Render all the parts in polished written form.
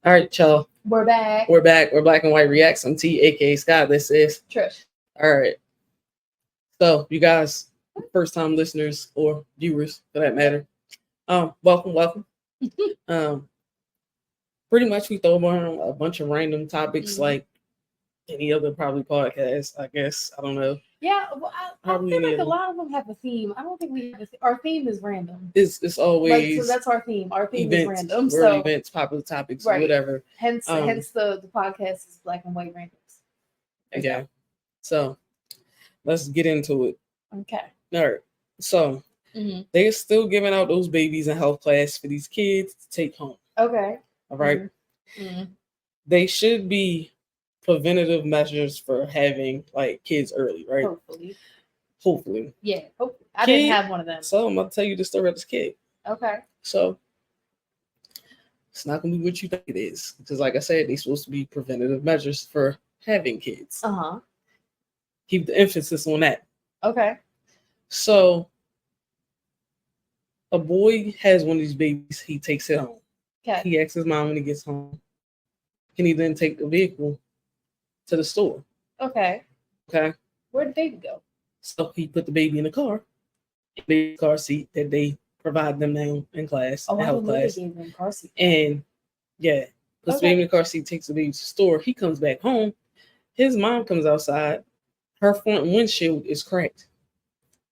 All right, y'all. We're back. We're back. We're Black and White Reacts. I'm T, aka Scott. This is Trish. All right. So, you guys, first time listeners or viewers for that matter, welcome. Pretty much we throw around a bunch of random topics like any other probably podcast, I guess. I don't know. Yeah, well, I feel like a lot of them have a theme. I don't think we have our theme is random. It's always so that's our theme. Our theme events, is random. world events, popular topics, right. or whatever. Hence the podcast is Black and White Randomz. Yeah. So let's get into it. Okay. All right. So they're still giving out those babies in health class for these kids to take home. Okay. All right. They should be preventative measures for having like kids early, right? Hopefully. Yeah. Hopefully. I didn't have one of them. So I'm about to tell you the story of this kid. Okay. So it's not gonna be what you think it is. Because like I said, they're supposed to be preventative measures for having kids. Keep the emphasis on that. Okay. So a boy has one of these babies, he takes it home. Okay. He asks his mom when he gets home, can he then take the vehicle to the store? Okay. Okay. Where did the baby go? So he put the baby in the car, the car seat that they provide them now in class, in health class. Car seat. And yeah, puts the baby in the car seat, takes the baby to the store. He comes back home. His mom comes outside. Her front windshield is cracked.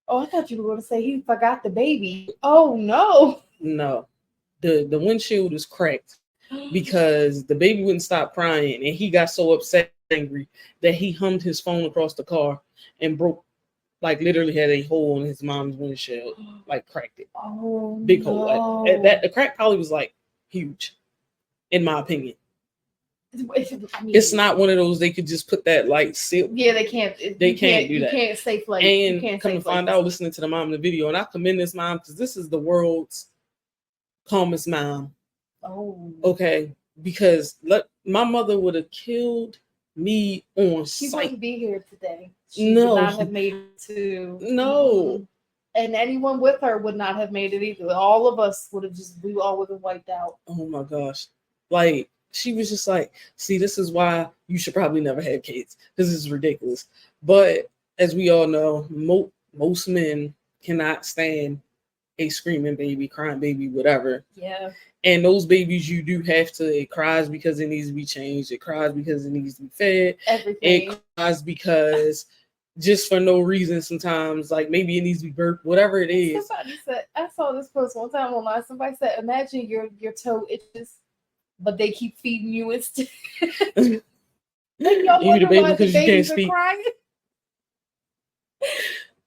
Oh, I thought you were going to say he forgot the baby. Oh no. No, the windshield is cracked because the baby wouldn't stop crying, and he got so upset, angry that he hummed his phone across the car and broke, like literally had a hole in his mom's windshield, like cracked it. Oh, big hole. Like, that the crack probably was like huge, in my opinion. It's not one of those they could just put that like seal. Yeah, they can't. They can't do that. You can't safe like. And you can't come to find out, listening to the mom in the video, and I commend this mom because this is the world's calmest mom. Oh. Okay, because my mother would have killed me on sight. She wouldn't be here today. She would not have made it to. No. And anyone with her would not have made it either. All of us would have we all would have wiped out. Oh my gosh. Like, she was just like, see, this is why you should probably never have kids. This is ridiculous. But as we all know, most men cannot stand a screaming baby, crying baby, whatever. Yeah. And those babies, you do have to, it cries because it needs to be changed. It cries because it needs to be fed. Everything. It cries because just for no reason sometimes, like maybe it needs to be burped, whatever it is. Somebody said, I saw this post one time online. Somebody said, imagine your toe itches, but they keep feeding you instead. And y'all wonder why the babies are crying?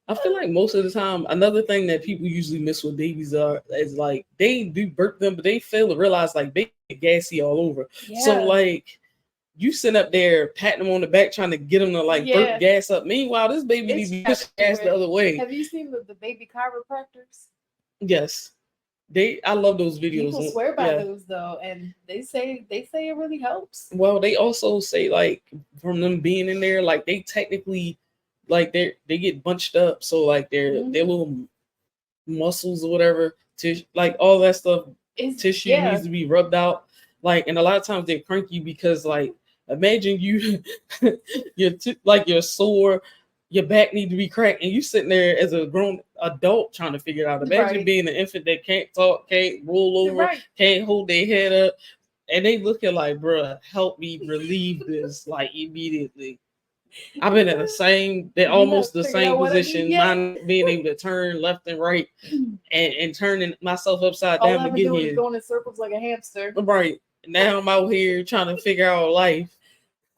I feel like most of the time, another thing that people usually miss with babies is like they do burp them, but they fail to realize like they get gassy all over. Yeah. So like you sit up there patting them on the back trying to get them to like burp gas up. Meanwhile, this baby needs to be pushing gas the other way. Have you seen the baby chiropractors? Yes. I love those videos. People swear by those though, and they say it really helps. Well, they also say like from them being in there, like they technically like they get bunched up, so like their little muscles or whatever, like all that stuff, tissue needs to be rubbed out. Like, and a lot of times they're cranky because like imagine you you're sore, your back need to be cracked, and you sitting there as a grown adult trying to figure it out. Imagine being an infant that can't talk, can't roll over, can't hold their head up, and they looking like, bruh, help me relieve this like immediately. I've been at almost the same position, mine being able to turn left and right and turning myself upside down to get here. Going in circles like a hamster. Right. Now I'm out here trying to figure out life.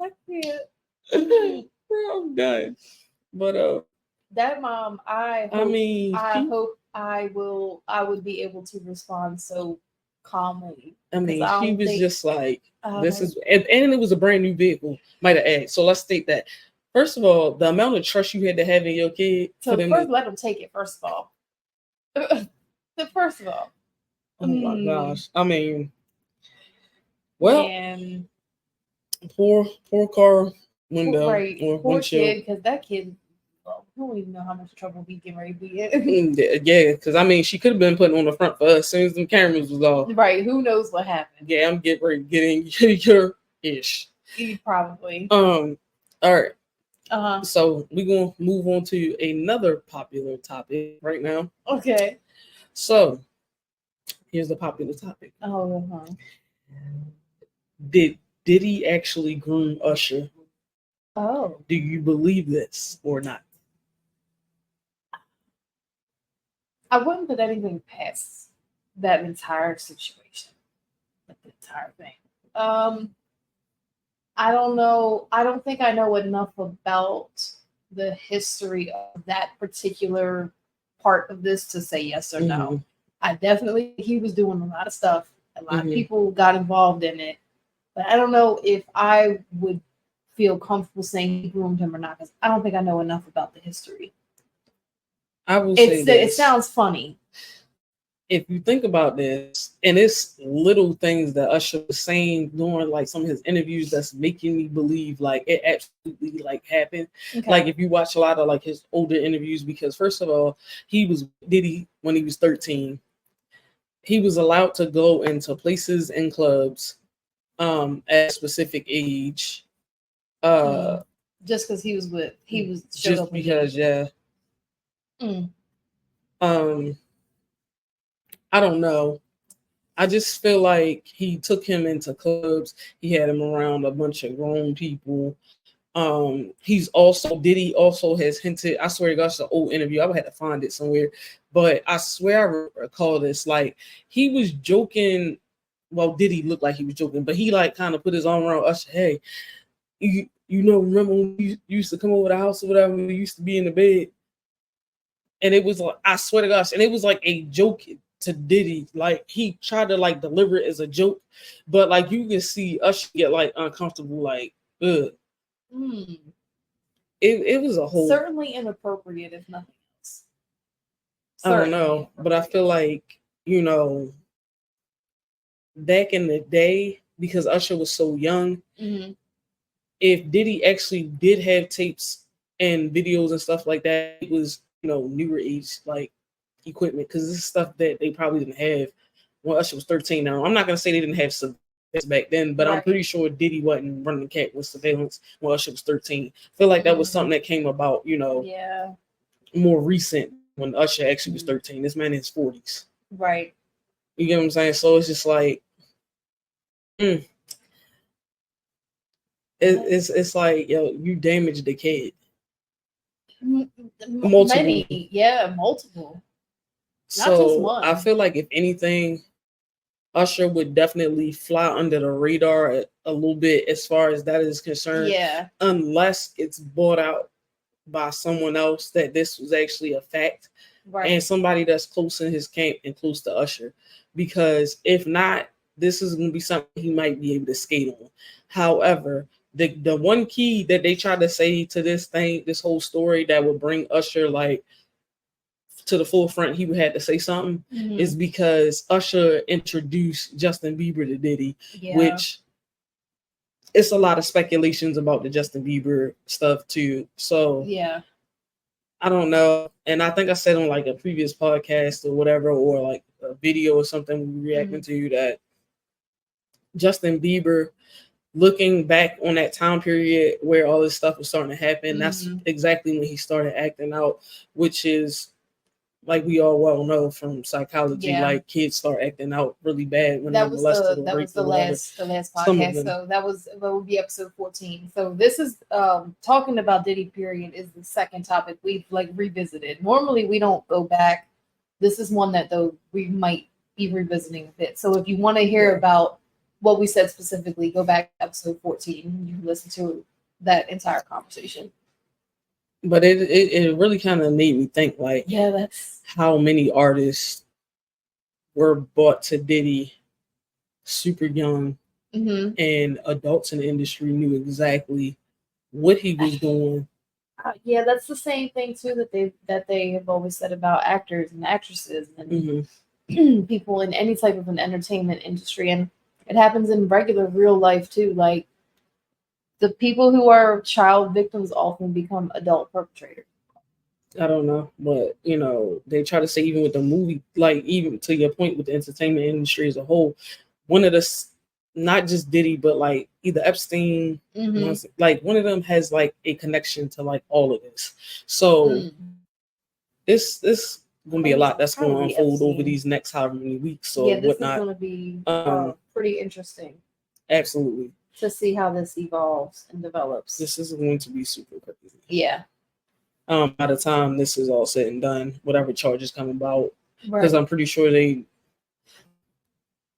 I can't. I'm done. But that mom, I hope I would be able to respond so calmly. I mean, she was just like, this is, and it was a brand new vehicle, might have added. So let's state that. First of all, the amount of trust you had to have in your kid. So first, let them take it. First of all. Oh my gosh. I mean, well, poor car window or poor windshield. kid, because that kid, well, we don't even know how much trouble we getting ready to be in. Yeah, because I mean, she could have been putting on the front for us as soon as the cameras was off. Right? Who knows what happened? Yeah, I'm getting ready to get in your ish. Probably. All right. Uh-huh. So we're gonna move on to another popular topic right now. Okay. So here's the popular topic. Oh, uh-huh. Did Diddy actually groom Usher? Oh. Do you believe this or not? I wouldn't put anything past that entire situation. Like the entire thing. I don't know. I don't think I know enough about the history of that particular part of this to say yes or no. I definitely he was doing a lot of stuff. A lot of people got involved in it. But I don't know if I would feel comfortable saying he groomed him or not, because I don't think I know enough about the history. I will say this. It sounds funny. If you think about this, and it's little things that Usher was saying during like some of his interviews that's making me believe like it absolutely like happened. Okay. Like if you watch a lot of like his older interviews, because first of all, he was Diddy when he was 13. He was allowed to go into places and clubs at a specific age. Just because he was just because, yeah. I don't know. I just feel like he took him into clubs. He had him around a bunch of grown people. Diddy also has hinted, I swear to gosh, the old interview, I would have to find it somewhere, but I swear I recall this, like he was joking. Well, Diddy looked like he was joking, but he like kind of put his arm around Usher. Hey, you remember when you used to come over the house or whatever, we used to be in the bed? And it was like, I swear to gosh, and it was like a joke to Diddy. Like he tried to like deliver it as a joke, but like you can see Usher get like uncomfortable, like, ugh. It was a whole certainly inappropriate, if nothing else. I don't know, but I feel like, back in the day, because Usher was so young, if Diddy actually did have tapes and videos and stuff like that, it was, newer age like equipment, because this is stuff that they probably didn't have when Usher was 13. Now, I'm not gonna say they didn't have surveillance back then, but right. I'm pretty sure Diddy wasn't running the cat with surveillance when Usher was 13. I feel like that was something that came about, more recent when Usher actually was 13. This man in his 40s. Right. You get what I'm saying? So it's just like, it's like, you damaged the kid. Multiple. Multiple. Not just one. I feel like if anything, Usher would definitely fly under the radar a little bit as far as that is concerned. Yeah. Unless it's brought out by someone else that this was actually a fact. Right. And somebody that's close in his camp and close to Usher. Because if not, this is going to be something he might be able to skate on. However, the one key that they tried to say to this whole story that would bring Usher like to the forefront, he would have to say something, is because Usher introduced Justin Bieber to Diddy, which it's a lot of speculations about the Justin Bieber stuff too. So I don't know. And I think I said on like a previous podcast or whatever, or like a video or something we reacting to, that Justin Bieber, looking back on that time period where all this stuff was starting to happen, that's exactly when he started acting out, which is, like we all well know from psychology, like kids start acting out really bad when they're molested. That was the last podcast. So that would be episode 14. So this is talking about Diddy period is the second topic we've like revisited. Normally we don't go back. This is one that though we might be revisiting a bit. So if you want to hear about what we said specifically, go back to episode 14. You can listen to that entire conversation. But it really kind of made me think, like, that's how many artists were brought to Diddy super young, and adults in the industry knew exactly what he was doing. That's the same thing too that they have always said about actors and actresses and people in any type of an entertainment industry, and it happens in regular real life too. Like, the people who are child victims often become adult perpetrators. I don't know, but they try to say even with the movie, like even to your point with the entertainment industry as a whole, one of the not just Diddy, but like either Epstein, like one of them has like a connection to like all of this. So this gonna be a lot that's going to unfold over these next however many weeks or this whatnot. Is going to be pretty interesting. Absolutely. To see how this evolves and develops. This is going to be super crazy. Yeah. By the time this is all said and done, whatever charges come about, because I'm pretty sure they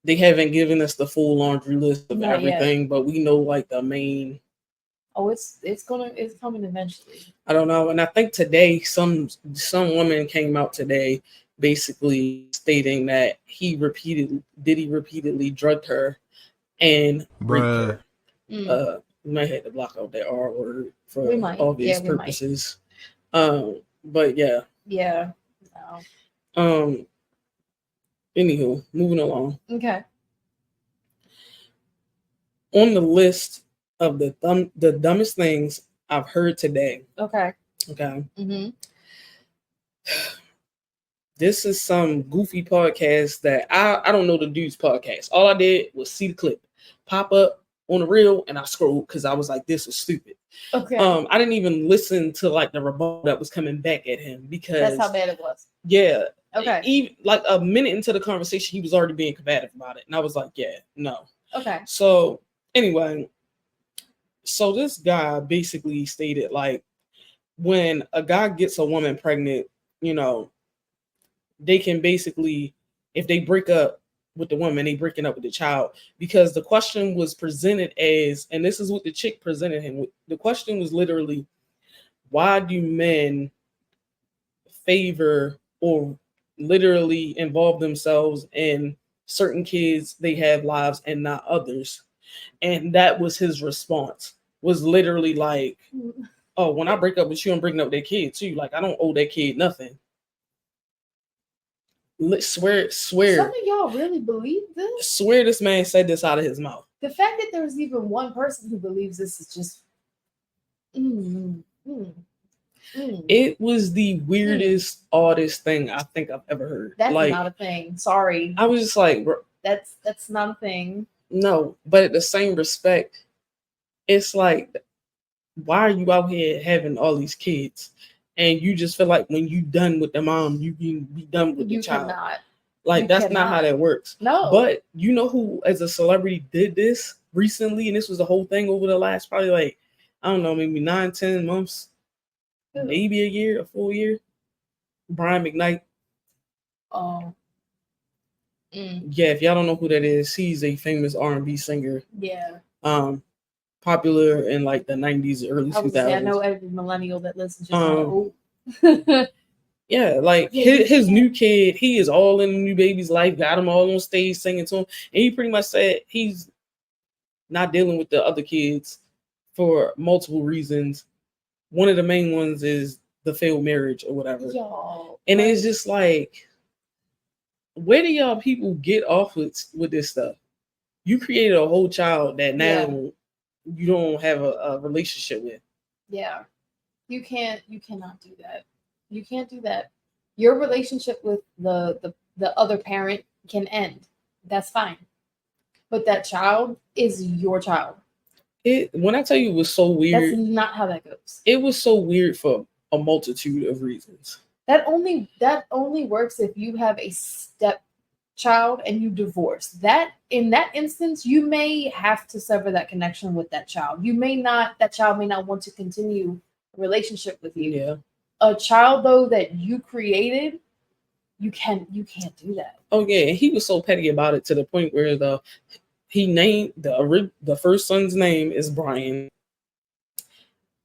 haven't given us the full laundry list of everything, but we know like the main. Oh, it's coming eventually. I don't know, and I think today some woman came out today, basically stating that Diddy repeatedly drugged her and raped her. We might have to block out that R word for obvious purposes. But yeah. Yeah. No. Anywho, moving along. Okay. On the list of the dumbest things I've heard today. Okay. This is some goofy podcast that I don't know the dude's podcast. All I did was see the clip pop up on the reel, and I scrolled because I was like, "This is stupid." Okay. I didn't even listen to like the rebuttal that was coming back at him because that's how bad it was. Yeah. Okay. Even like a minute into the conversation, he was already being combative about it, and I was like, "Yeah, no." Okay. So anyway, so this guy basically stated like, when a guy gets a woman pregnant, they can basically, if they break up with the woman, they breaking up with the child, because the question was presented as, and this is what the chick presented him with. The question was literally, why do men favor or literally involve themselves in certain kids they have lives and not others? And that was his response, was literally like, oh, when I break up with you, I'm breaking up with that kid too. Like, I don't owe that kid nothing. Swear. Some of y'all really believe this? Swear this man said this out of his mouth. The fact that there's even one person who believes this is just. It was the weirdest, oddest thing I think I've ever heard. That's like, not a thing. Sorry. I was just like, bro, that's not a thing. No, but at the same respect, it's like, why are you out here having all these kids? And you just feel like when you done with the mom, you can be done with the child. Cannot. Like, that's not how that works. No. But you know who, as a celebrity, did this recently? And this was the whole thing over the last probably like, I don't know, maybe 9-10 months, maybe a year, a full year. Brian McKnight. Oh. Yeah, if y'all don't know who that is, he's a famous R&B singer. Yeah. Popular in like the 90s, early 2000s. I know every millennial that listens to yeah, like his new kid, he is all in the new baby's life, got him all on stage singing to him, and he pretty much said he's not dealing with the other kids for multiple reasons. One of the main ones is the failed marriage or whatever. And it's just like, where do y'all people get off with this stuff? You created a whole child that now you don't have a relationship with. Yeah. You cannot do that. You can't do that. Your relationship with the other parent can end. That's fine. But that child is your child. When I tell you it was so weird. That's not how that goes. It was so weird for a multitude of reasons. That only works if you have a stepchild and you divorce. That in that instance, you may have to sever that connection with that child. That child may not want to continue a relationship with you. Yeah. A child though that you created, you can't do that. Oh yeah, he was so petty about it to the point where he named the first son's name is Brian.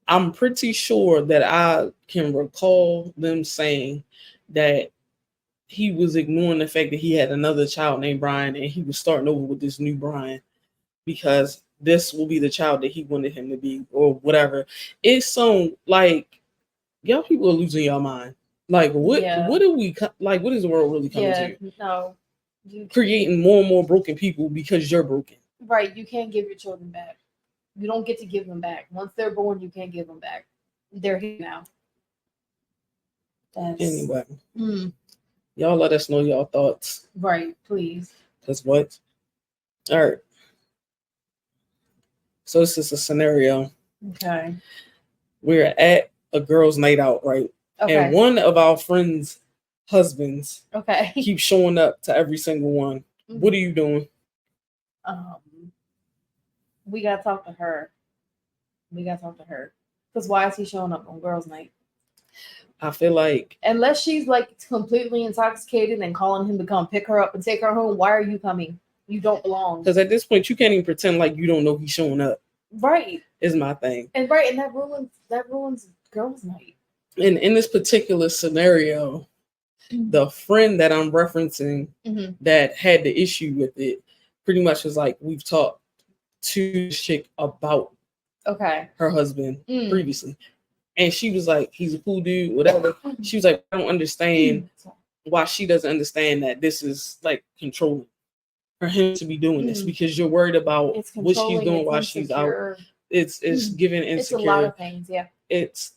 I'm pretty sure that I can recall them saying that he was ignoring the fact that he had another child named Brian and he was starting over with this new Brian because this will be the child that he wanted him to be or whatever. It's so like, y'all people are losing your mind. Like, what do we like? What is the world really coming to? No, creating more and more broken people because you're broken. Right, you can't give your children back. You don't get to give them back. Once they're born, you can't give them back. They're here now. Anyway, y'all let us know y'all thoughts. Right, please. Because what? All right. So this is a scenario. Okay. We're at a girls' night out, right? Okay. And one of our friends' husbands okay keeps showing up to every single one. Mm-hmm. What are you doing? We gotta talk to her. Because why is he showing up on girls' night? I feel like unless she's like completely intoxicated and calling him to come pick her up and take her home, why are you coming? You don't belong. Because at this point, you can't even pretend like you don't know he's showing up. Right. Is my thing. And that ruins girls' night. And in this particular scenario, the friend that I'm referencing that had the issue with it pretty much was like, we've talked to this chick about her husband previously. And she was like, he's a cool dude, whatever. She was like, I don't understand why she doesn't understand that this is like controlling for him to be doing this, because you're worried about what she's doing while she's out. It's giving insecure. It's a lot of things, yeah. It's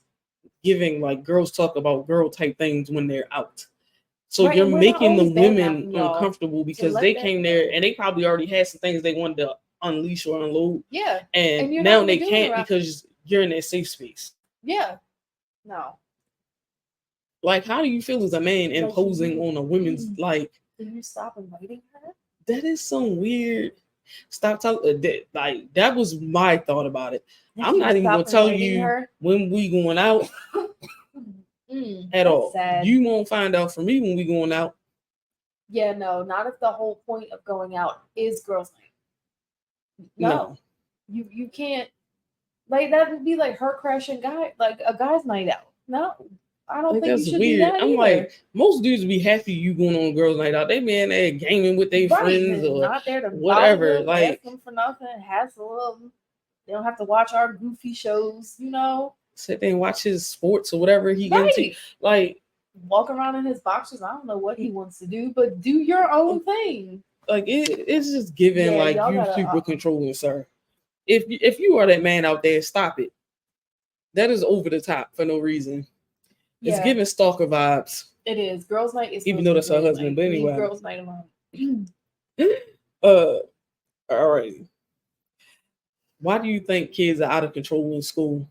giving like girls talk about girl type things when they're out. So you're making the women uncomfortable because they came there and they probably already had some things they wanted to unleash or unload. Yeah. And now they can't because you're in that safe space. Yeah. No. Like, how do you feel as a man imposing on a woman's like? Can you stop inviting her? That is some weird. Stop telling. Like, that was my thought about it. I'm not even gonna tell you when we going out at all. Sad. You won't find out from me when we going out. Yeah, no, not if the whole point of going out is girls' night. No. You can't. Like, that would be like her crashing like a guy's night out. No, I don't think that's you should weird. Do that I'm either. Like, most dudes be happy you going on a girls' night out. They be in there gaming with their friends or not there to whatever. Them, like, ask them for nothing, hassle them. They don't have to watch our goofy shows, Sit there and watch his sports or whatever he gets into. Like, walk around in his boxers. I don't know what he wants to do, but do your own thing. Like, it's just giving like you super controlling, sir. If you are that man out there, stop it. That is over the top for no reason. Yeah. It's giving stalker vibes. It is. Girls' night is even though that's her husband, but anyway. Leave girls' night alone. All right. Why do you think kids are out of control in school?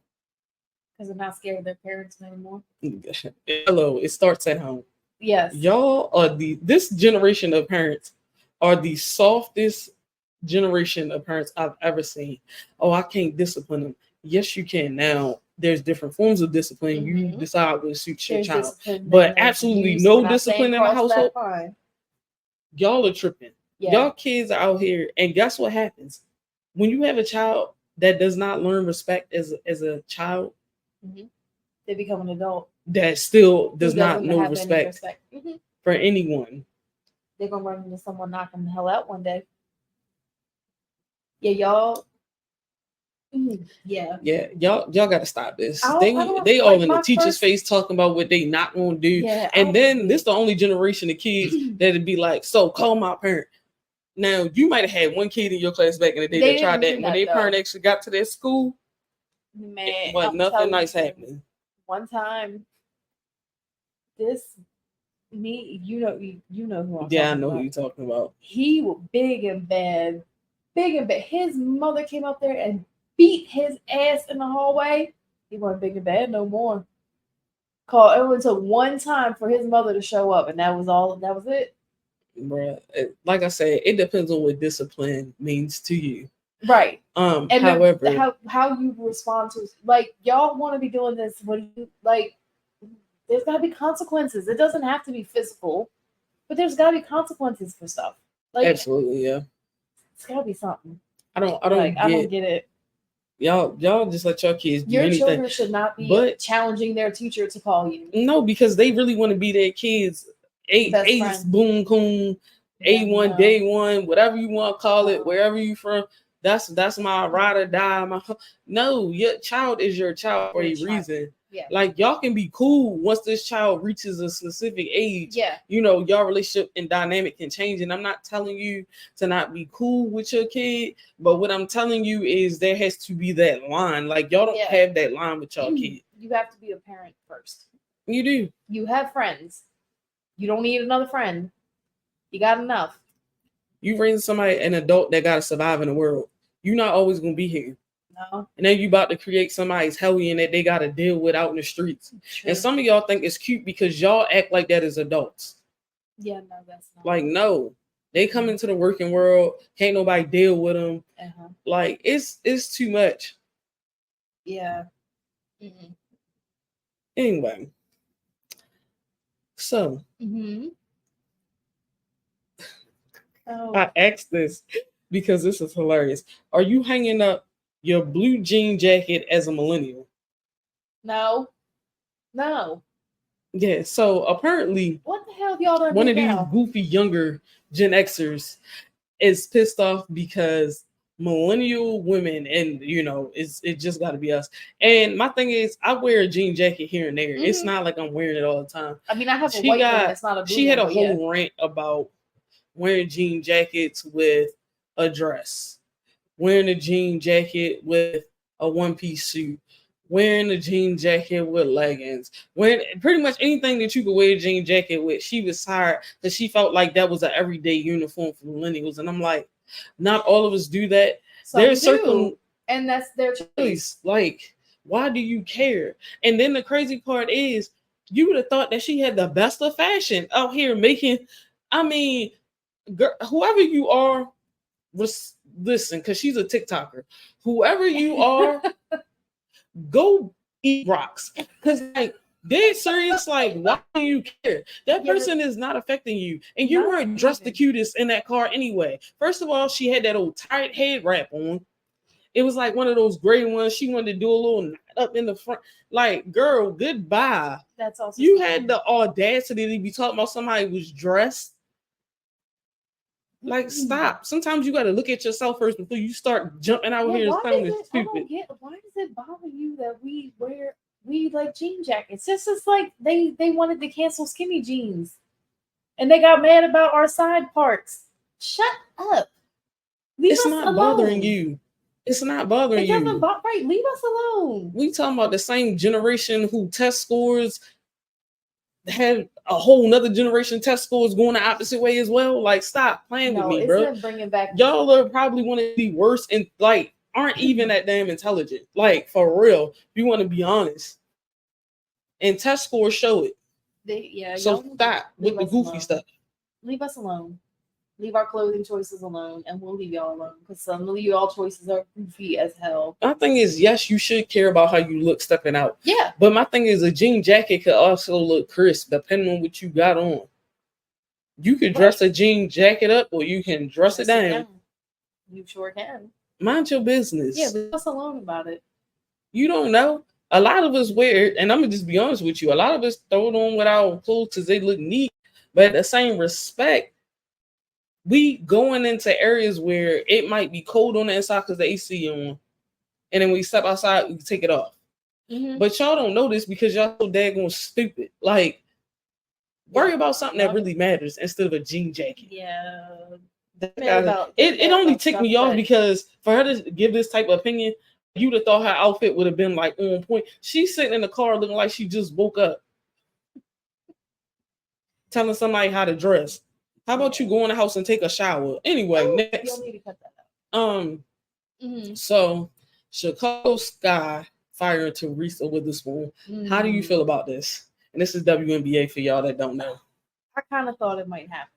Because they're not scared of their parents anymore. Hello, it starts at home. Yes. Y'all are this generation of parents are the softest generation of parents I've ever seen. Oh, I can't discipline them. Yes, you can. Now, there's different forms of discipline. You decide what suits your child. But absolutely no discipline in the household. Y'all are tripping. Yeah. Y'all kids are out here. And guess what happens? When you have a child that does not learn respect as a child, they become an adult that still does not know respect for anyone. They're gonna run into someone knocking the hell out one day. Yeah, y'all. Yeah, y'all got to stop this. They all in the teacher's face talking about what they not gonna do. Yeah, and then this the only generation of kids that'd be like, so call my parent. Now you might have had one kid in your class back in the day that tried that. When their parent actually got to their school, man, but nothing nice happening. One time, you know who I'm I know who you're talking about. He was big and bad. His mother came up there and beat his ass in the hallway. He wasn't big and bad no more. It took one time for his mother to show up, and that was all. That was it. Bruh, like I said, it depends on what discipline means to you. Right. And however, how you respond to, like, y'all want to be doing this when you, like, there's got to be consequences. It doesn't have to be physical, but there's got to be consequences for stuff. Like, absolutely, yeah. It's got to be something. I don't get it. Y'all just let your kids do your anything. Your children should not be challenging their teacher to call you. No, because they really want to be their kids. Ace, boom, coon, A1, day one, whatever you want to call it, wherever you from. That's my ride or die. No, your child is your child for a reason. Yeah. Like, y'all can be cool once this child reaches a specific age. Yeah. Your relationship and dynamic can change. And I'm not telling you to not be cool with your kid, but what I'm telling you is there has to be that line. Like, y'all don't have that line with y'all kid. You have to be a parent first. You do. You have friends. You don't need another friend. You got enough. You raising somebody, an adult that gotta survive in the world. You're not always gonna be here. No. And then you about to create somebody's hellion that they gotta deal with out in the streets. True. And some of y'all think it's cute because y'all act like that as adults. Yeah, no, that's not. Like, no. They come into the working world, can't nobody deal with them. Uh-huh. Like, it's too much. Yeah. Mm-hmm. Anyway. So I asked this because this is hilarious. Are you hanging up your blue jean jacket as a millennial? No. Yeah, so apparently what the hell have y'all done? One of these goofy younger Gen Xers is pissed off because millennial women, and it just got to be us. And my thing is, I wear a jean jacket here and there. Mm-hmm. It's not like I'm wearing it all the time. I mean, I have a white one. It's not a blue She had a whole rant about wearing jean jackets with a dress, wearing a jean jacket with a one-piece suit, wearing a jean jacket with leggings, wearing pretty much anything that you could wear a jean jacket with. She was tired because she felt like that was an everyday uniform for millennials. And I'm like, not all of us do that. There's certain, and that's their choice. Like, why do you care? And then the crazy part is, you would have thought that she had the best of fashion out here making. I mean, girl, whoever you are, listen, because she's a TikToker. Whoever you are, go eat rocks. Because like, they're serious. Like, why do you care? That person is not affecting you. And you weren't dressed the cutest in that car anyway. First of all, she had that old tight head wrap on. It was like one of those gray ones. She wanted to do a little knot up in the front. Like, girl, goodbye. That's also you had the audacity to be talking about somebody who was dressed. Like, stop. Sometimes you got to look at yourself first before you start jumping out here and sounding stupid. Why does it bother you that we like jean jackets? It's just like they wanted to cancel skinny jeans, and they got mad about our side parts. Shut up. Leave us alone. Bothering you. It's not bothering you. Right, leave us alone. We talking about the same generation who test scores had a whole nother generation test scores going the opposite way as well. Like, stop playing with me, bro. Bringing back y'all are probably want to be worse and like aren't even that damn intelligent. Like, for real, if you want to be honest. And test scores show it. So stop with the goofy stuff. Leave us alone. Leave our clothing choices alone, and we'll leave y'all alone, because some of y'all choices are goofy as hell. My thing is, yes, you should care about how you look stepping out. Yeah. But my thing is, a jean jacket could also look crisp, depending on what you got on. You could dress a jean jacket up, or you can dress it down. You sure can. Mind your business. Yeah, leave us alone about it. You don't know. A lot of us wear, and I'm going to just be honest with you, a lot of us throw it on with our clothes because they look neat, but at the same respect, we going into areas where it might be cold on the inside because the AC on, and then we step outside, we take it off. Mm-hmm. But y'all don't know this because y'all so daggone stupid. Like, worry about something that really matters instead of a jean jacket. Yeah. It only ticked me off because for her to give this type of opinion, you'd have thought her outfit would have been like on point. She's sitting in the car looking like she just woke up, telling somebody how to dress. How about you go in the house and take a shower? Anyway, next. You'll need to cut that out. So Chicago Sky firing Theresa Witherspoon. How do you feel about this? And this is WNBA for y'all that don't know. I kind of thought it might happen.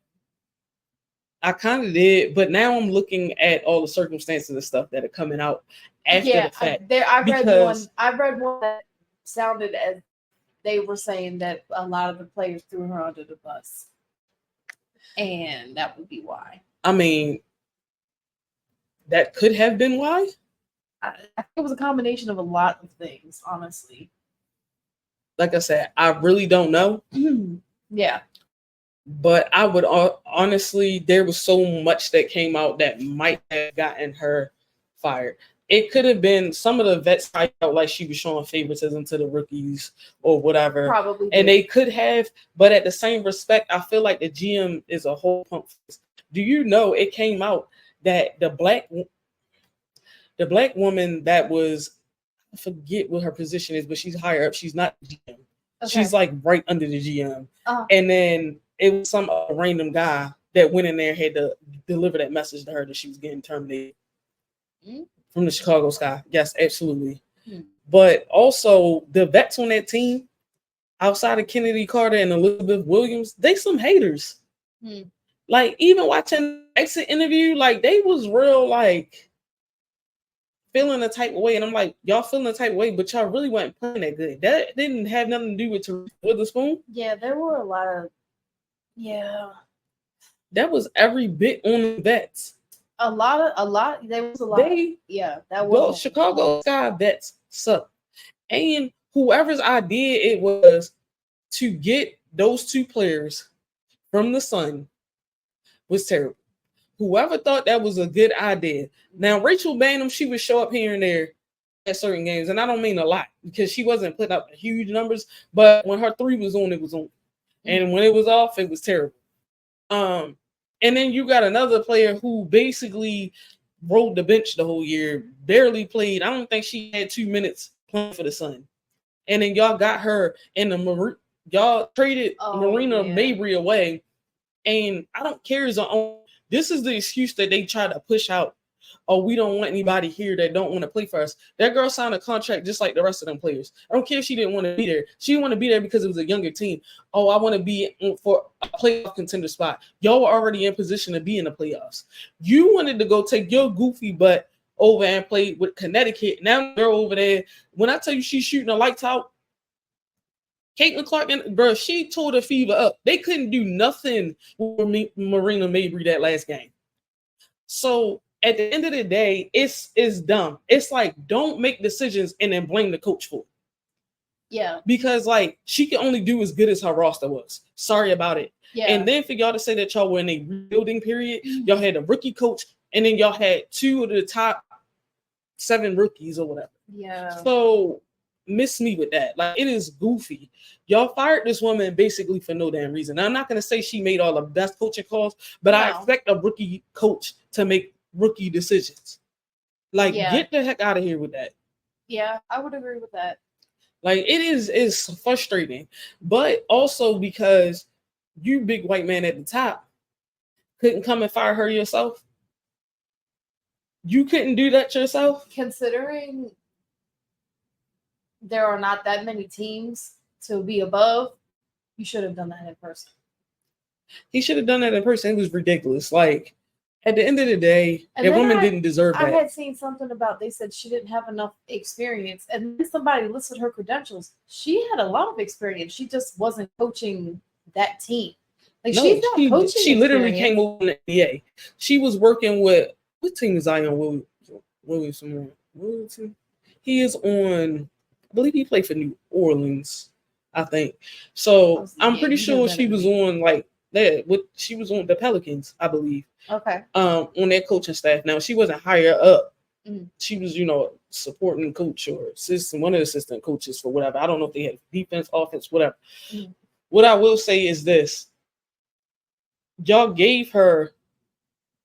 I kind of did, but now I'm looking at all the circumstances and stuff that are coming out after the fact. I read one that sounded as they were saying that a lot of the players threw her under the bus. And that would be why. I mean, that could have been why. I think it was a combination of a lot of things, honestly. Like I said, I really don't know. Yeah. But I would honestly, there was so much that came out that might have gotten her fired. It could have been some of the vets felt like she was showing favoritism to the rookies or whatever. Probably. And they could have, but at the same respect, I feel like the GM is a whole pump. Do you know it came out that the black woman that was, I forget what her position is, but she's higher up. She's not GM. Okay. She's like right under the GM. Uh-huh. And then it was some random guy that went in there and had to deliver that message to her that she was getting terminated from the Chicago Sky. Yes, absolutely. But also the vets on that team, outside of Kennedy Carter and Elizabeth Williams, they some haters. Like even watching the exit interview, like they was real like feeling a type of way, and I'm like, y'all feeling a type of way, but y'all really wasn't playing that good. That didn't have nothing to do with Theresa Witherspoon. Yeah, there were a lot of that was every bit on the vets. There was a lot. That was Chicago Sky vets suck. And whoever's idea it was to get those two players from the Sun was terrible. Whoever thought that was a good idea. Now, Rachel Banham, she would show up here and there at certain games, and I don't mean a lot because she wasn't putting up huge numbers, but when her three was on, it was on. And when it was off, it was terrible. And then you got another player who basically rode the bench the whole year, barely played. I don't think she had 2 minutes playing for the Sun. And then y'all got her in the y'all traded Marina Mabrey away. And I don't care as this is the excuse that they try to push out. Oh, we don't want anybody here that don't want to play for us. That girl signed a contract just like the rest of them players. I don't care if she didn't want to be there. She didn't want to be there because it was a younger team. Oh, I want to be for a playoff contender spot. Y'all were already in position to be in the playoffs. You wanted to go take your goofy butt over and play with Connecticut. Now the girl over there, when I tell you she's shooting the lights out, Caitlin Clark, and bro, she tore the fever up. They couldn't do nothing with Marina Mabrey that last game. So at the end of the day, it's dumb. It's like, don't make decisions and then blame the coach for it. Yeah. Because like she can only do as good as her roster was. Sorry about it. Yeah. And then for y'all to say that y'all were in a rebuilding period, y'all had a rookie coach, and then y'all had 2 of the top 7 rookies or whatever. Yeah. So miss me with that. Like, it is goofy. Y'all fired this woman basically for no damn reason. Now, I'm not going to say she made all the best coaching calls, but I expect a rookie coach to make rookie decisions. Like, get the heck out of here with that. Yeah, I would agree with that. Like, it's frustrating, but also because you big white man at the top couldn't come and fire her yourself. You couldn't do that yourself. Considering there are not that many teams to be above, you should have done that in person. He should have done that in person. It was ridiculous. Like, at the end of the day, that woman didn't deserve that. I had seen something about, they said she didn't have enough experience, and then somebody listed her credentials. She had a lot of experience. She just wasn't coaching that team. Like, no, she's not coaching. She literally came over in the NBA. She was working with, what team is Zion Williamson? He is on, I believe he played for New Orleans, I think. So I'm pretty sure she was on like that. She was on the Pelicans, I believe. Okay. On their coaching staff. Now, she wasn't higher up. She was, supporting coach or one of the assistant coaches for whatever. I don't know if they had defense, offense, whatever. What I will say is this. Y'all gave her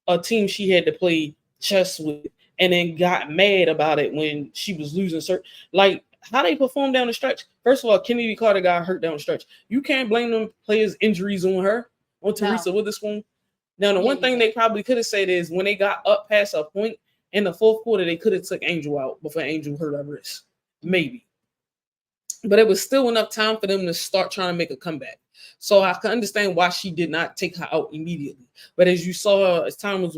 a team she had to play chess with and then got mad about it when she was losing. Like, how they performed down the stretch. First of all, Kennedy Carter got hurt down the stretch. You can't blame them players' injuries on her, on Theresa Witherspoon. Now, the one thing they probably could have said is when they got up past a point in the fourth quarter, they could have took Angel out before Angel hurt her wrist. Maybe. But it was still enough time for them to start trying to make a comeback. So I can understand why she did not take her out immediately. But as you saw, as time was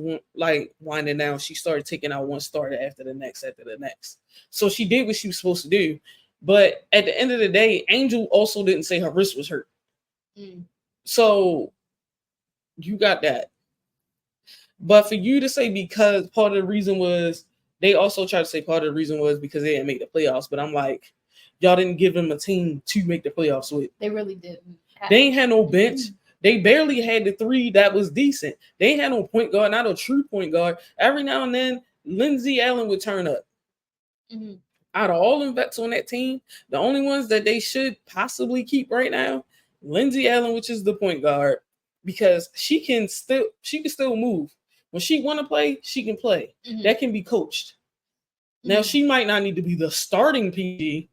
winding down, she started taking out one starter after the next. So she did what she was supposed to do. But at the end of the day, Angel also didn't say her wrist was hurt. So you got that. But for you to say because part of the reason was, they also tried to say part of the reason was because they didn't make the playoffs. But I'm like, y'all didn't give them a team to make the playoffs with. They really didn't. They ain't had no bench. They barely had the 3 that was decent. They ain't had no point guard, not a true point guard. Every now and then, Lindsay Allen would turn up. Out of all the vets on that team, the only ones that they should possibly keep right now, Lindsay Allen, which is the point guard, because she can still move. When she want to play, she can play. That can be coached. Now, she might not need to be the starting PG,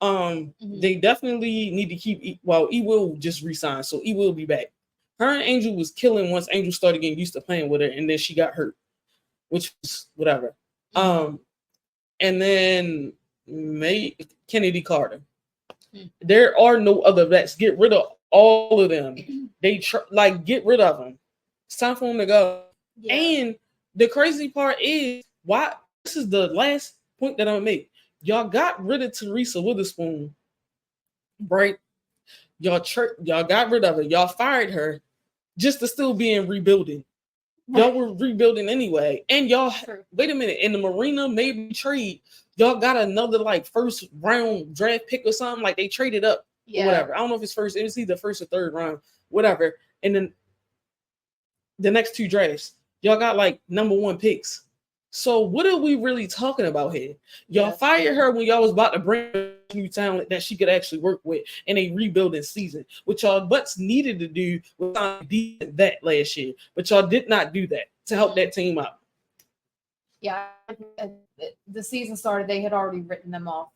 They definitely need to keep. E will just resign, so E will be back. Her and Angel was killing once Angel started getting used to playing with her, and then she got hurt, which was whatever. And then Kennedy Carter. There are no other vets. Get rid of all of them. They get rid of them. It's time for them to go. Yeah. And the crazy part is why. This is the last point that I'm gonna make. Y'all got rid of Theresa Witherspoon, right? Y'all got rid of her. Y'all fired her just to still be in rebuilding. Y'all were rebuilding anyway. And y'all, wait a minute, in the Marina maybe trade, y'all got another like first round draft pick or something. Like they traded up or whatever. I don't know if it's first, it was either first or third round, whatever. And then the next two drafts, y'all got like number one picks. So what are we really talking about here? Y'all fired her when y'all was about to bring new talent that she could actually work with in a rebuilding season, which y'all butts needed to do was that last year, but y'all did not do that to help that team out. Yeah, the season started, they had already written them off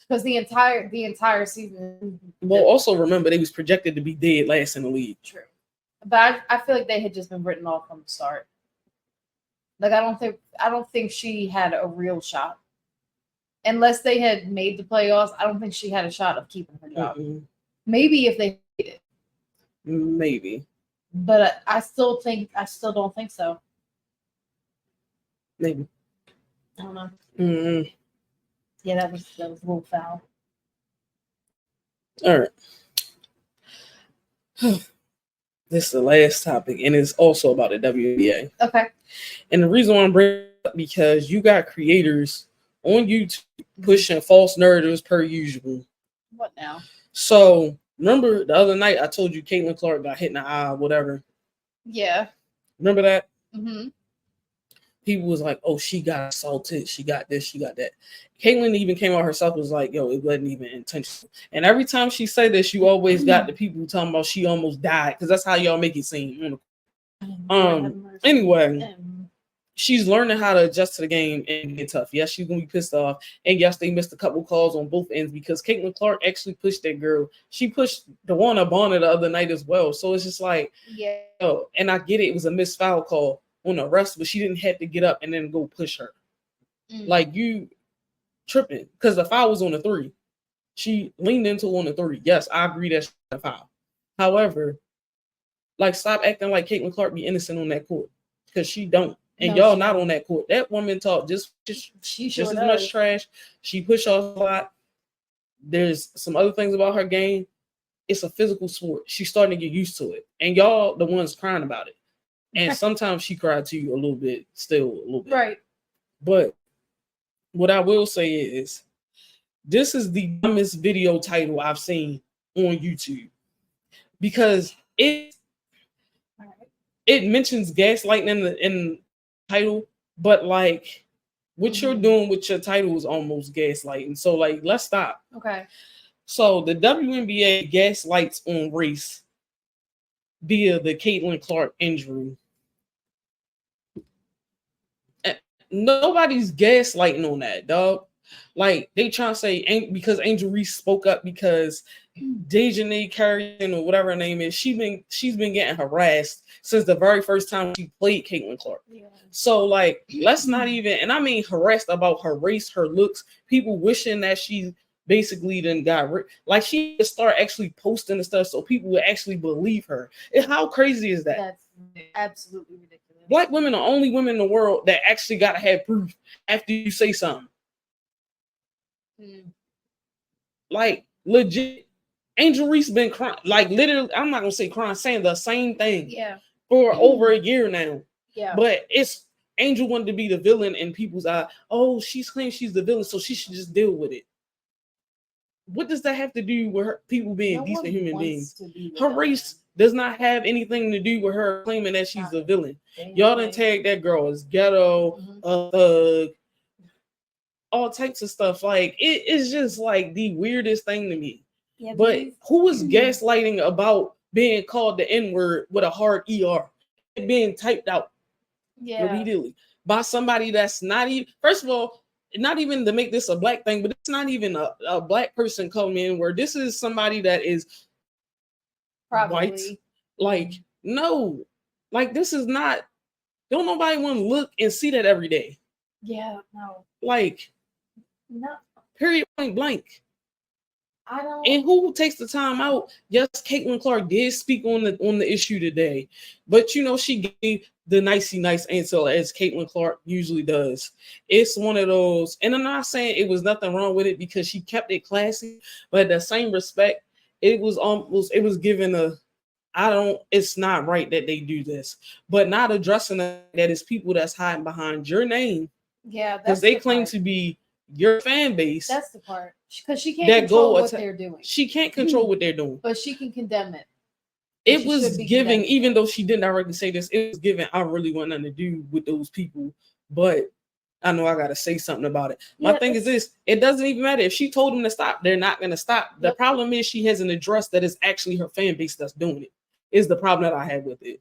because the entire season. Well, also remember they was projected to be dead last in the league. True, but I feel like they had just been written off from the start. Like I don't think she had a real shot. Unless they had made the playoffs, I don't think she had a shot of keeping her job. Maybe if they did. Maybe. But I still don't think so. Maybe. I don't know. Yeah, that was a little foul. All right. This is the last topic, and it's also about the WNBA. Okay. And the reason why I'm bringing it up because you got creators on YouTube pushing false narratives per usual. What now? So remember the other night I told you Caitlin Clark got hit in the eye, whatever. Yeah. Remember that? Mm-hmm. People was like, "Oh, she got assaulted. She got this. She got that." Caitlin even came out herself was like, "Yo, it wasn't even intentional." And every time she said this, you always got the people talking about she almost died because that's how y'all make it seem. Anyway, she's learning how to adjust to the game and get tough. Yes, she's gonna be pissed off, and yes, they missed a couple calls on both ends because Caitlin Clark actually pushed that girl. She pushed DeWanna Bonner the other night as well. So it's just like, yo, and I get it. It was a missed foul call on the rest, but she didn't have to get up and then go push her. Like you tripping because the foul was on the three. She leaned into on the three. Yes, I agree that's a foul. However, like stop acting like Caitlin Clark be innocent on that court because she don't. And y'all not on that court. That woman talk just as much trash. She push off a lot. There's some other things about her game. It's a physical sport. She's starting to get used to it. And y'all the ones crying about it. And sometimes she cried to you a little bit, still a little bit. Right. But what I will say is, this is the dumbest video title I've seen on YouTube. Because it mentions gaslighting in the title, but like what you're doing with your title is almost gaslighting. So like, let's stop. Okay. So the WNBA gaslights on race via the Caitlin Clark injury. Nobody's gaslighting on that, dog. Like they trying to say because Angel Reese spoke up because Dejanay Carrion or whatever her name is, she's been getting harassed since the very first time she played Caitlin Clark. Yeah. So like, let's not even, and I mean harassed about her race, her looks, people wishing that she basically then got like she would start actually posting the stuff so people would actually believe her. How crazy is that? That's absolutely ridiculous. Black women are only women in the world that actually gotta have proof after you say something. Like legit, Angel Reese been crying, like literally. I'm not gonna say crying, saying the same thing. For over a year now. Yeah. But it's Angel wanted to be the villain in people's eye. Oh, she's claiming she's the villain, so she should just deal with it. What does that have to do with her people being decent human beings? Her race does not have anything to do with her claiming that she's the villain. Y'all done tag that girl as ghetto, thug, all types of stuff. Like it is just like the weirdest thing to me. Yeah, but who is gaslighting about being called the N-word with a hard ER? It being typed out immediately by somebody that's not even. First of all, not even to make this a black thing, but it's not even a black person coming in where this is somebody that is Probably. white. Like, no, like this is not, don't nobody want to look and see that every day. Yeah, no. Like, no. Period, point blank. I don't. And who takes the time out? Yes, Caitlin Clark did speak on the issue today, but you know she gave the nice answer as Caitlin Clark usually does. It's one of those, and I'm not saying it was nothing wrong with it because she kept it classy, but at the same respect, it was given a, it's not right that they do this, but not addressing that it's people that's hiding behind your name. Yeah, because they claim to be your fan base. That's the part, because she can't control what they're doing. She can't control what they're doing, but she can condemn it. It was giving, even though she didn't directly say this, it was giving, I really want nothing to do with those people, but I know I gotta say something about it. My thing is this: it doesn't even matter if she told them to stop; they're not gonna stop. The problem is she hasn't addressed that it's actually her fan base that's doing it. Is the problem that I have with it,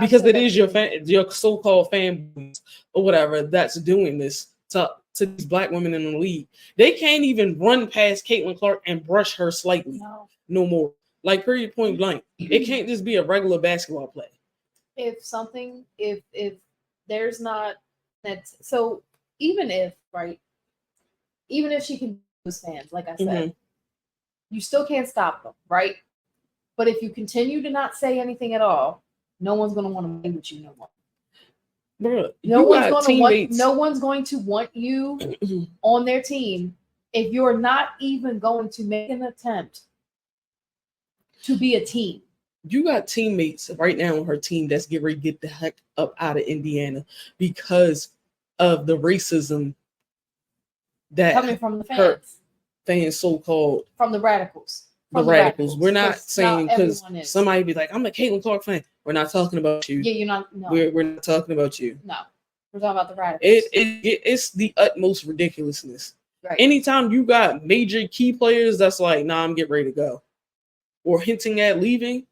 because it is your so-called fan or whatever that's doing this to these black women in the league. They can't even run past Caitlin Clark and brush her slightly, no more. Like, period, point blank. It can't just be a regular basketball play. If there's not that, so even if she can lose fans, like I said, you still can't stop them, right? But if you continue to not say anything at all, no one's going to want to play with you no more. Bruh, no one's going to want you on their team if you're not even going to make an attempt to be a team. You got teammates right now on her team that's getting ready to get the heck up out of Indiana because of the racism that coming from the fans, so-called from the radicals. The radicals. We're not saying, because somebody be like, I'm a Caitlin Clark fan. We're not talking about you. Yeah, you're not. No. We're not talking about you. No, we're talking about the radicals. It's the utmost ridiculousness. Right. Anytime you got major key players that's like, nah, I'm getting ready to go, or hinting at leaving,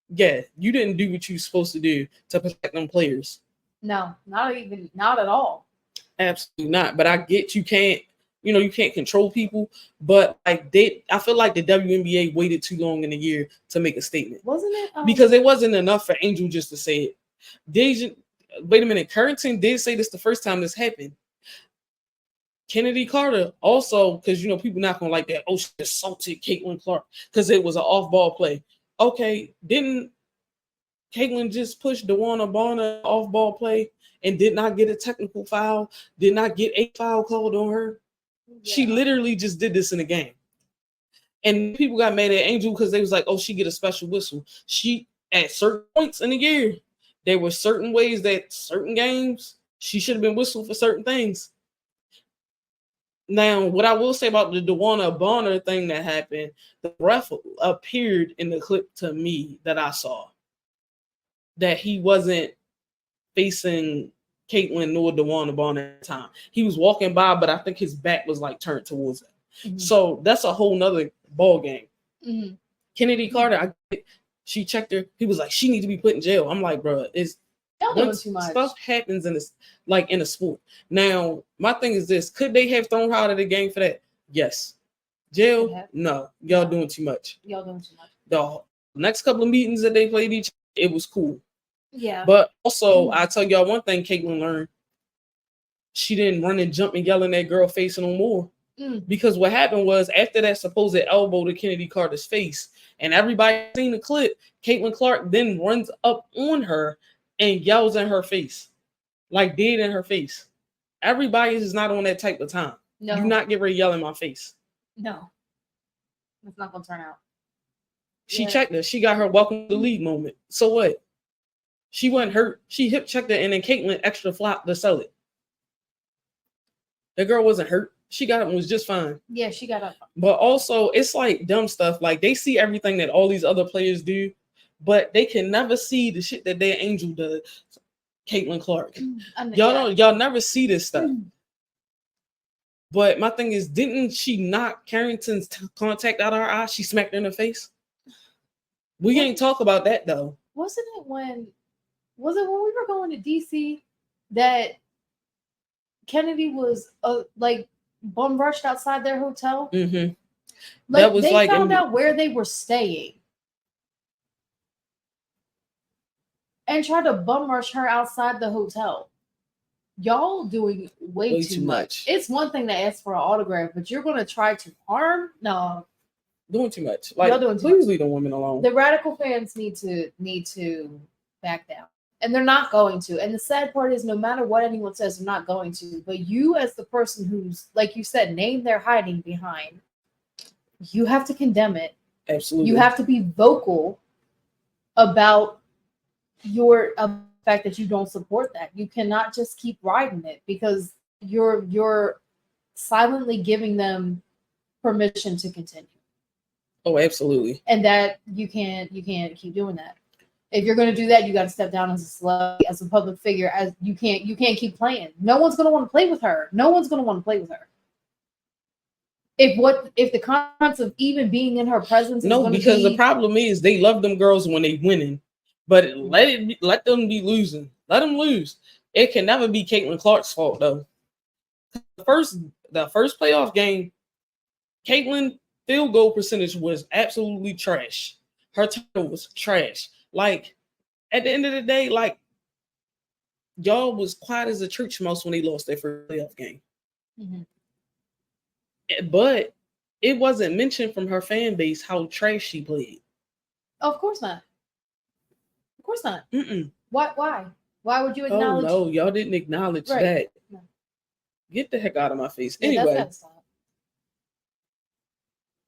yeah, you didn't do what you're supposed to do to protect them players. No, not at all. Absolutely not. But I get you can't control people, but I feel like the WNBA waited too long in a year to make a statement. Wasn't it? Because it wasn't enough for Angel just to say it. Wait a minute, Currington did say this the first time this happened. Kennedy Carter also, because people not gonna like that. Oh, she assaulted Caitlin Clark because it was an off-ball play. Okay, didn't Caitlin just push DeWanna Bonner off-ball play and did not get a technical foul? Did not get a foul called on her? Yeah. She literally just did this in a game. And people got mad at Angel because they was like, oh, she get a special whistle. She, at certain points in the year, there were certain ways that certain games, she should have been whistled for certain things. Now, what I will say about the DeWanna Bonner thing that happened, the ref appeared in the clip to me that I saw that he wasn't facing Caitlin nor DeWanna Bonner at the time. He was walking by, but I think his back was like turned towards him. Mm-hmm. So that's a whole nother ball game. Mm-hmm. Kennedy Carter, she checked her. He was like, she needs to be put in jail. I'm like, bro, too much stuff happens in a sport. Now, my thing is this: could they have thrown her out of the game for that? Yes. Jail? No. Y'all doing too much. The next couple of meetings that they played each, it was cool. Yeah. But also, I tell y'all one thing Caitlin learned. She didn't run and jump and yell in that girl face no more. Because what happened was, after that supposed elbow to Kennedy Carter's face, and everybody seen the clip, Caitlin Clark then runs up on her and yells in her face. Like dead in her face. Everybody is not on that type of time. No. Do not get ready to yell in my face. No. It's not going to turn out. She checked her. She got her welcome to the league moment. So what? She wasn't hurt. She hip checked her, and then Caitlin extra flopped to sell it. The girl wasn't hurt. She got up and was just fine. Yeah, she got up. But also, it's like dumb stuff. Like, they see everything that all these other players do, but they can never see the shit that their Angel does. Caitlin Clark. Y'all never see this stuff. But my thing is, didn't she knock Carrington's contact out of her eye? She smacked her in the face. We ain't talk about that though. Was it when we were going to DC that Kennedy was like bum rushed outside their hotel. Mm-hmm. Like That was they like found out where they were staying and tried to bum rush her outside the hotel. Y'all doing way too much. It's one thing to ask for an autograph, but you're going to try to harm? No, doing too much. Like, y'all doing too please much. Leave the women alone. The radical fans need to back down, and they're not going to. And the sad part is, no matter what anyone says, they're not going to. But you, as the person who's, like you said, named they're hiding behind, you have to condemn it. Absolutely. You have to be vocal about the fact that you don't support that. You cannot just keep riding it because you're silently giving them permission to continue. Oh, absolutely. And that you can't keep doing that. If you're going to do that, you got to step down as a celebrity, as a public figure. As you can't keep playing. No one's going to want to play with her. No one's going to want to play with her. If the consequence of even being in her presence is no, because the problem is they love them girls when they winning, but let them be losing. Let them lose. It can never be Caitlin Clark's fault though. The first playoff game, Caitlin field goal percentage was absolutely trash. Her total was trash. Like at the end of the day, like y'all was quiet as a church mouse when they lost their first playoff game. Mm-hmm. But it wasn't mentioned from her fan base how trash she played. Of course not. Of course not. Mm-mm. Why? Why would you acknowledge? Oh no, y'all didn't acknowledge that. No. Get the heck out of my face. Yeah, anyway.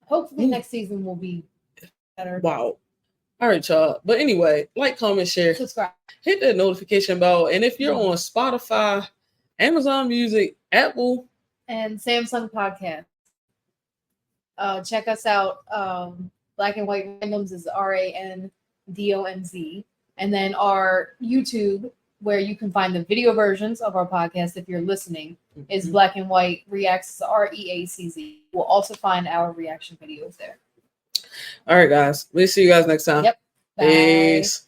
Hopefully next season will be better. Wow. All right, y'all. But anyway, like, comment, share, subscribe, hit that notification bell, and if you're on Spotify, Amazon Music, Apple, and Samsung Podcast, check us out. Black and White Randomz is RANDOMZ, and then our YouTube, where you can find the video versions of our podcast if you're listening, is Black and White Reacts, REACZ. We'll also find our reaction videos there. All right, guys. We'll see you guys next time. Yep. Bye. Peace.